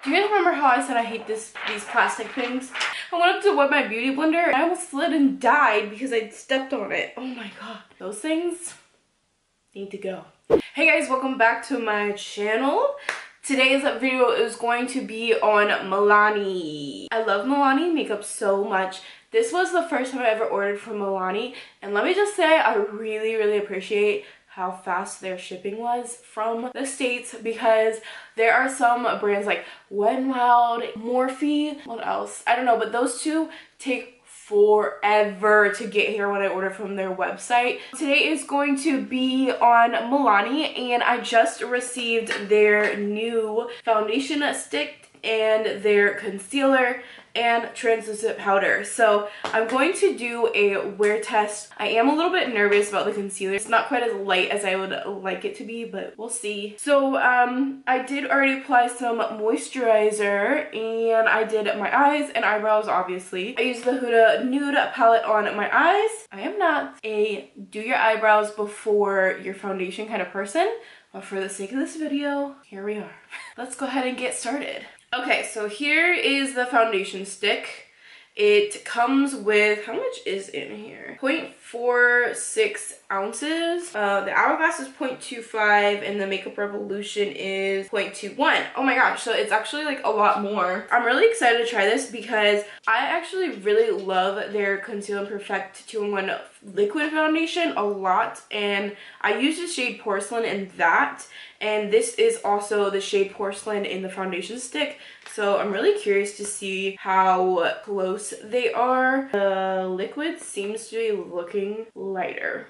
Do you guys remember how I said I hate these plastic things? I went up to wet my beauty blender and I almost slid and died because I stepped on it. Oh my god. Those things need to go. Hey guys, welcome back to my channel. Today's video is going to be on Milani. I love Milani makeup so much. This was the first time I ever ordered from Milani, and let me just say I really appreciate how fast their shipping was from the States, because there are some brands like Wet n Wild, Morphe, what else? I don't know, but those two take forever to get here when I order from their website. Today is going to be on Milani, and I just received their new foundation stick and their concealer and translucent powder. So I'm going to do a wear test. I am a little bit nervous about the concealer. It's not quite as light as I would like it to be, but we'll see. So I did already apply some moisturizer, and I did my eyes and eyebrows, obviously. I used the Huda Nude palette on my eyes. I am not a do your eyebrows before your foundation kind of person, but for the sake of this video, here we are. Let's go ahead and get started. Okay, so here is the foundation stick. It comes with, how much is in here? 0.46 ounces. The Hourglass is 0.25 and the Makeup Revolution is 0.21. Oh my gosh, so it's actually like a lot more. I'm really excited to try this because I actually really love their Conceal and Perfect 2-in-1 liquid foundation a lot, and I use the shade Porcelain in that, and this is also the shade Porcelain in the foundation stick. So I'm really curious to see how close they are. The liquid seems to be looking lighter.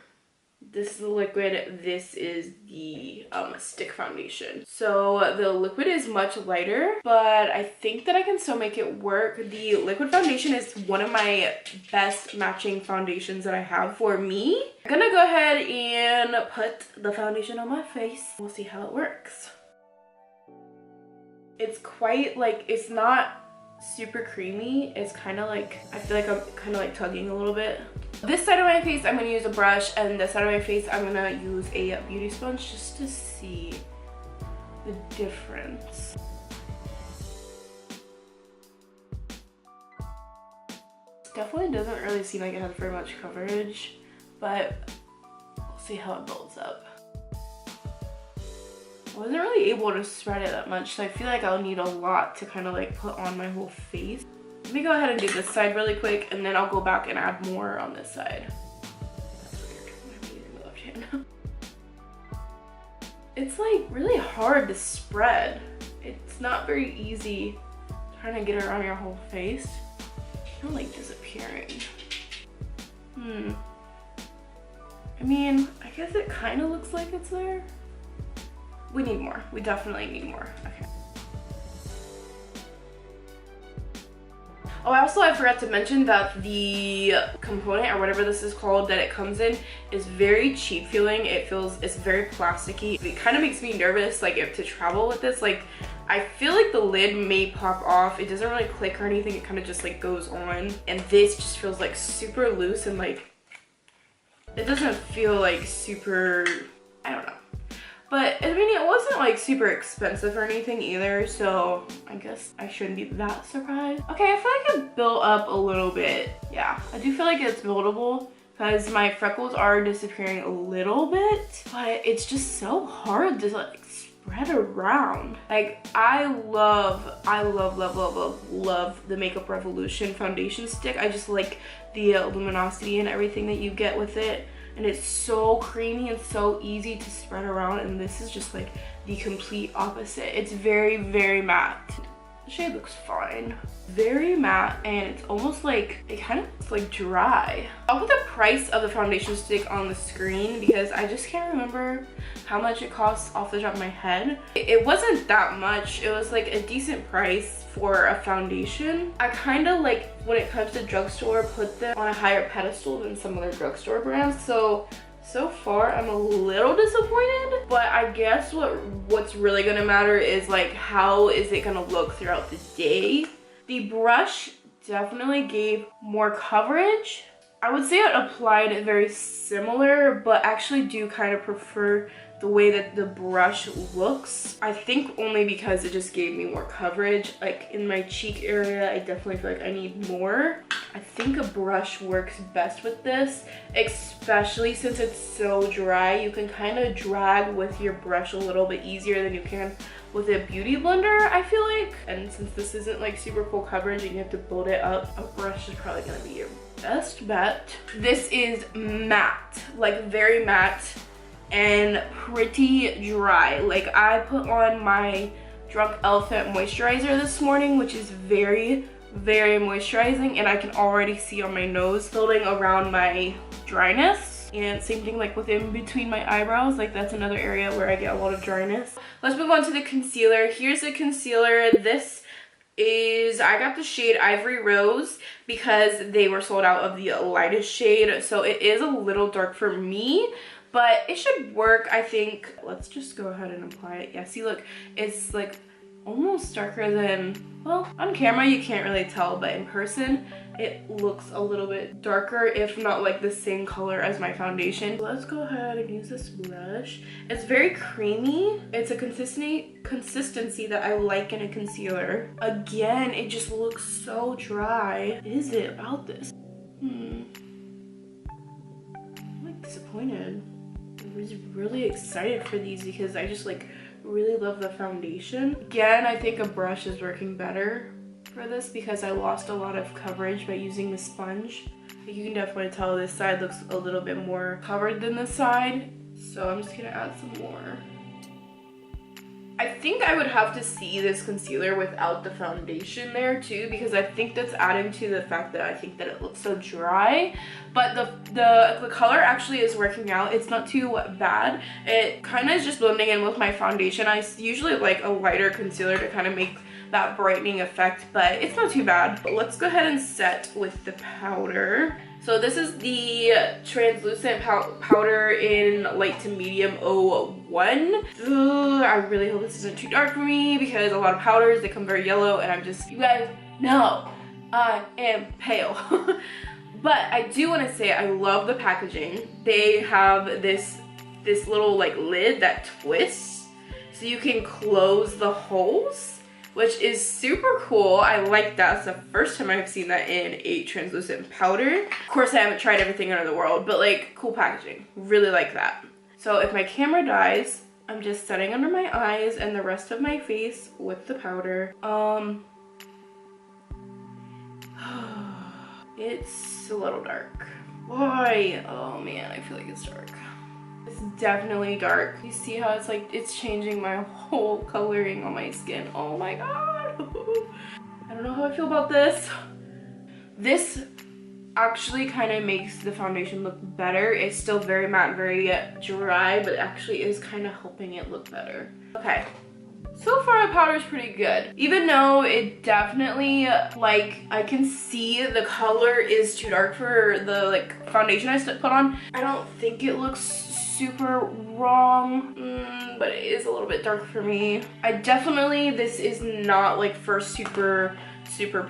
This is the liquid, this is the stick foundation. So the liquid is much lighter, but I think that I can still make it work. The liquid foundation is one of my best matching foundations that I have for me. I'm gonna go ahead and put the foundation on my face. We'll see how it works. It's quite like, it's not super creamy. It's kind of like, I feel like I'm kind of like tugging a little bit. This side of my face I'm going to use a brush, and this side of my face I'm going to use a beauty sponge just to see the difference. It definitely doesn't really seem like it has very much coverage, but we'll see how it builds up. I wasn't really able to spread it that much, so I feel like I'll need a lot to kind of like put on my whole face. Let me go ahead and do this side really quick, and then I'll go back and add more on this side. That's weird. I'm using the left hand. It's like really hard to spread. It's not very easy trying to get it around your whole face. It's kind of like disappearing. I mean, I guess it kind of looks like it's there. We need more. We definitely need more. Okay. Oh, I forgot to mention that the component, or whatever this is called, that it comes in is very cheap feeling. It's very plasticky. It kind of makes me nervous, like, to travel with this. Like, I feel like the lid may pop off. It doesn't really click or anything. It kind of just like goes on. And this just feels like super loose, and like, it doesn't feel like super, I don't know. But, I mean, it wasn't like super expensive or anything either, so I guess I shouldn't be that surprised. Okay, I feel like it built up a little bit. Yeah, I do feel like it's buildable because my freckles are disappearing a little bit, but it's just so hard to like spread around. Like, I love the Makeup Revolution foundation stick. I just like the luminosity and everything that you get with it. And it's so creamy and so easy to spread around, and this is just like the complete opposite. It's very matte. The shade looks fine. Very matte, and it's almost like, it kind of looks like dry. I'll put the price of the foundation stick on the screen because I just can't remember how much it costs off the top of my head. It wasn't that much. It was like a decent price for a foundation. I kind of like, when it comes to drugstore, put them on a higher pedestal than some other drugstore brands. So far I'm a little disappointed, but I guess what's really gonna matter is like, how is it gonna look throughout the day. The brush definitely gave more coverage. I would say it applied very similar, but actually do kind of prefer the way that the brush looks. I think only because it just gave me more coverage. Like in my cheek area, I definitely feel like I need more. I think a brush works best with this, especially since it's so dry. You can kind of drag with your brush a little bit easier than you can with a beauty blender, I feel like. And since this isn't like super full coverage and you have to build it up, a brush is probably gonna be your best bet. This is matte, like very matte and pretty dry. Like I put on my Drunk Elephant moisturizer this morning, which is very moisturizing, and I can already see on my nose building around my dryness. And same thing like within between my eyebrows, like that's another area where I get a lot of dryness. Let's move on to the concealer. Here's the concealer. This is, I got the shade Ivory Rose because they were sold out of the lightest shade, so it is a little dark for me, but it should work, I think. Let's just go ahead and apply it. Yeah, see, look, it's like almost darker than, well, on camera you can't really tell, but in person it looks a little bit darker, if not like the same color as my foundation. Let's go ahead and use this brush. It's very creamy. It's a consistency that I like in a concealer. Again, it just looks so dry. What is it about this? I'm like disappointed. I was really excited for these because I just like really love the foundation. Again, I think a brush is working better for this because I lost a lot of coverage by using the sponge. You can definitely tell this side looks a little bit more covered than this side, so I'm just gonna add some more. I think I would have to see this concealer without the foundation there too, because I think that's adding to the fact that I think that it looks so dry. But the color actually is working out. It's not too bad. It kind of is just blending in with my foundation. I usually like a lighter concealer to kind of make that brightening effect, but it's not too bad. But let's go ahead and set with the powder. So this is the translucent powder in light to medium 01. Ugh, I really hope this isn't too dark for me because a lot of powders, they come very yellow, and I'm just, you guys know I am pale. But I do want to say I love the packaging. They have this little like lid that twists so you can close the holes, which is super cool. I like that. It's the first time I've seen that in a translucent powder. Of course, I haven't tried everything under the world, but like cool packaging. Really like that. So if my camera dies, I'm just setting under my eyes and the rest of my face with the powder. It's a little dark. Why? Oh man, I feel like it's dark. It's definitely dark. You see how it's like, it's changing my whole coloring on my skin. Oh my god. I don't know how I feel about this. This actually kind of makes the foundation look better. It's still very matte, very dry, but it actually is kind of helping it look better. Okay. So far the powder is pretty good. Even though it definitely, like, I can see the color is too dark for the like foundation I put on. I don't think it looks super wrong, but it is a little bit dark for me. I definitely, this is not like for super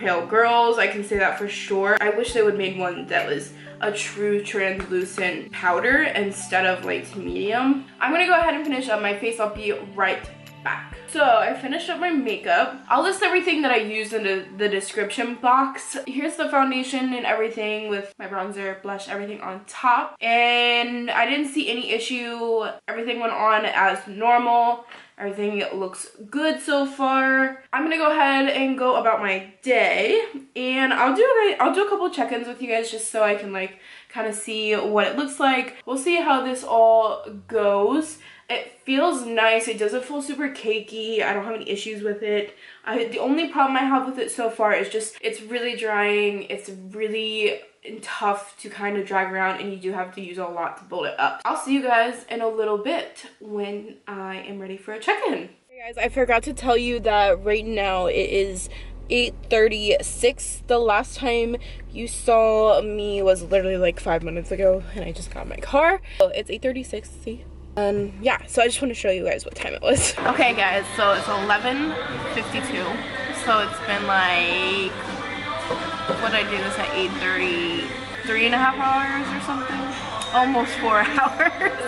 pale girls. I can say that for sure. I wish they would made one that was a true translucent powder instead of light to medium. I'm gonna go ahead and finish up my face. I'll be right back. So I finished up my makeup. I'll list everything that I used in the description box. Here's the foundation and everything with my bronzer, blush, everything on top. And I didn't see any issue. Everything went on as normal. Everything looks good so far. I'm gonna go ahead and go about my day, and I'll do a couple check-ins with you guys just so I can like kind of see what it looks like. We'll see how this all goes. It feels nice. It doesn't feel super cakey. I don't have any issues with it. The only problem I have with it so far is just it's really drying. It's really tough to kind of drag around, and you do have to use a lot to build it up. I'll see you guys in a little bit when I am ready for a check-in. Hey guys, I forgot to tell you that right now it is 8:36. The last time you saw me was literally like 5 minutes ago, and I just got in my car. So it's 8:36, see? Yeah, so I just want to show you guys what time it was. Okay guys, so it's 11:52. So it's been like, what did I do this at 8:30? 3.5 hours or something. almost 4 hours.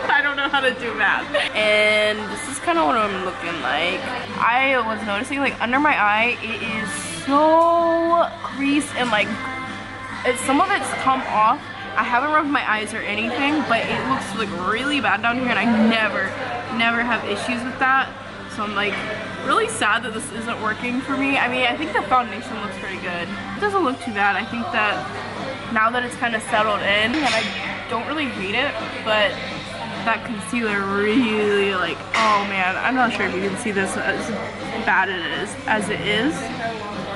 I don't know how to do math. And this is kind of what I'm looking like. I was noticing like under my eye, it is so creased and like some of it's come off. I haven't rubbed my eyes or anything, but it looks like really bad down here, and I never have issues with that. So I'm like really sad that this isn't working for me. I mean, I think the foundation looks pretty good. It doesn't look too bad. I think that now that it's kind of settled in, and I don't really hate it, but that concealer really like, oh man, I'm not sure if you can see this as bad as it is,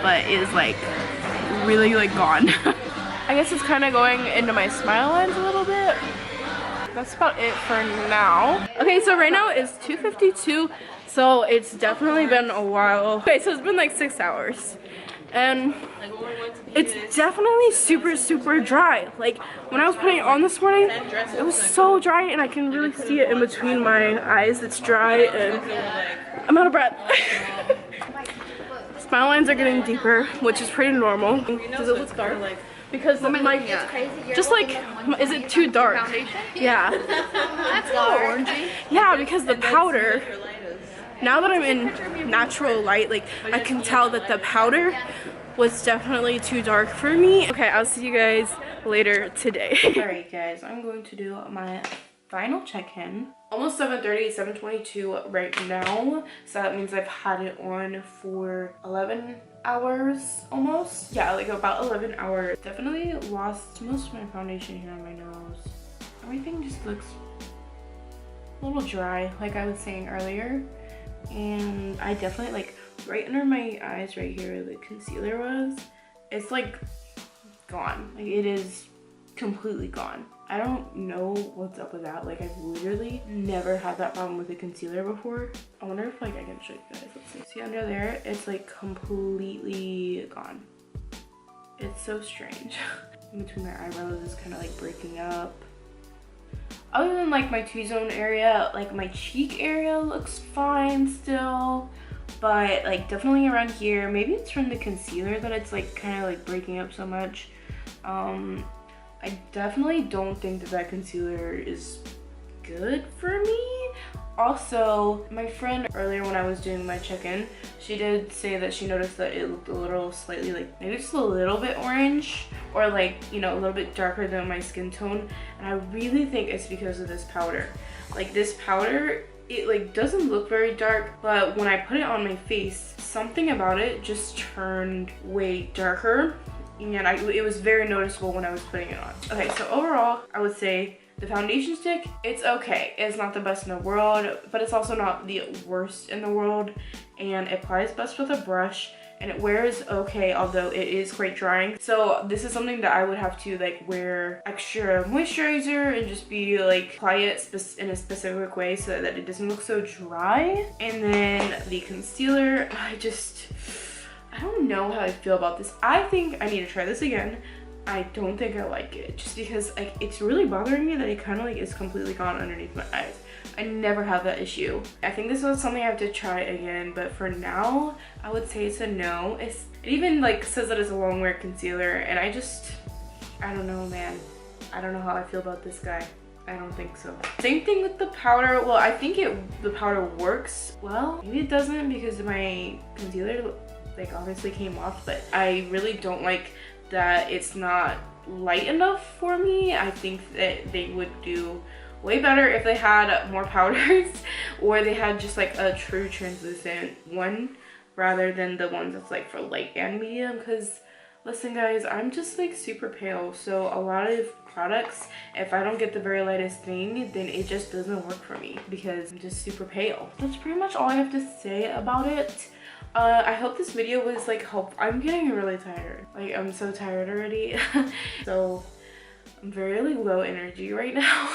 but it is like really like gone. I guess it's kind of going into my smile lines a little bit. That's about it for now. Okay, so right now it's 2:52, so it's definitely been a while. Okay, so it's been like 6 hours. And it's definitely super dry. Like when I was putting it on this morning, it was so dry, and I can really see it in between my eyes. It's dry and I'm out of breath. Smile lines are getting deeper, which is pretty normal. Does it look dark? Because like, just like, is it too dark? Yeah. That's a little orangey. Yeah, because the powder, now that I'm in natural light, like I can tell that the powder was definitely too dark for me. Okay, I'll see you guys later today. Alright guys, I'm going to do my final check-in. Almost 7:30, 7:22 right now. So that means I've had it on for 11 hours almost. Yeah, like about 11 hours. Definitely lost most of my foundation here on my nose. Everything just looks a little dry, like I was saying earlier. And I definitely like right under my eyes right here, the concealer was, it's like gone. Like it is completely gone. I don't know what's up with that. Like I've literally never had that problem with a concealer before. I wonder if like I can show you guys. Let's see. See under there? It's like completely gone. It's so strange. In between my eyebrows is kind of like breaking up. Other than like my T-zone area, like my cheek area looks fine still. But like definitely around here, maybe it's from the concealer that it's like kind of like breaking up so much. I definitely don't think that that concealer is good for me. Also, my friend earlier when I was doing my check-in, she did say that she noticed that it looked a little slightly like maybe just a little bit orange, or like, you know, a little bit darker than my skin tone. And I really think it's because of this powder. Like this powder, it like doesn't look very dark, but when I put it on my face, something about it just turned way darker. And it was very noticeable when I was putting it on. Okay, so overall, I would say the foundation stick, it's okay. It's not the best in the world, but it's also not the worst in the world. And it applies best with a brush, and it wears okay, although it is quite drying. So this is something that I would have to like wear extra moisturizer and just be like apply it in a specific way so that it doesn't look so dry. And then the concealer, I don't know how I feel about this. I think I need to try this again. I don't think I like it, just because like it's really bothering me that it kind of like is completely gone underneath my eyes. I never have that issue. I think this was something I have to try again, but for now, I would say it's a no. It even like says that it's a Longwear concealer, and I don't know, man. I don't know how I feel about this guy. I don't think so. Same thing with the powder. Well, I think the powder works well. Maybe it doesn't because my concealer like obviously came off, but I really don't like that it's not light enough for me. I think that they would do way better if they had more powders, or they had just like a true translucent one rather than the ones that's like for light and medium. Because listen guys, I'm just like super pale, so a lot of products, if I don't get the very lightest thing, then it just doesn't work for me because I'm just super pale. That's pretty much all I have to say about it. I hope this video was like helpful. I'm getting really tired. Like I'm so tired already. So I'm very like low energy right now.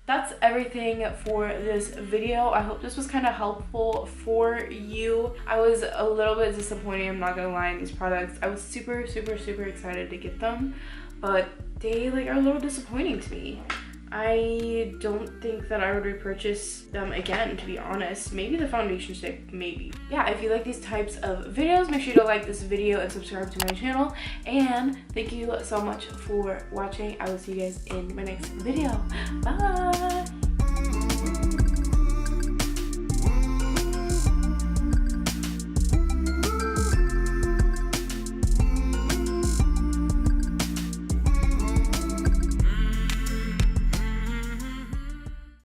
That's everything for this video. I hope this was kind of helpful for you. I was a little bit disappointed, I'm not gonna lie, in these products. I was super excited to get them, but they like are a little disappointing to me. I don't think that I would repurchase them again, to be honest. Maybe the foundation stick, maybe. Yeah, if you like these types of videos, make sure to like this video and subscribe to my channel. And thank you so much for watching. I will see you guys in my next video. Bye!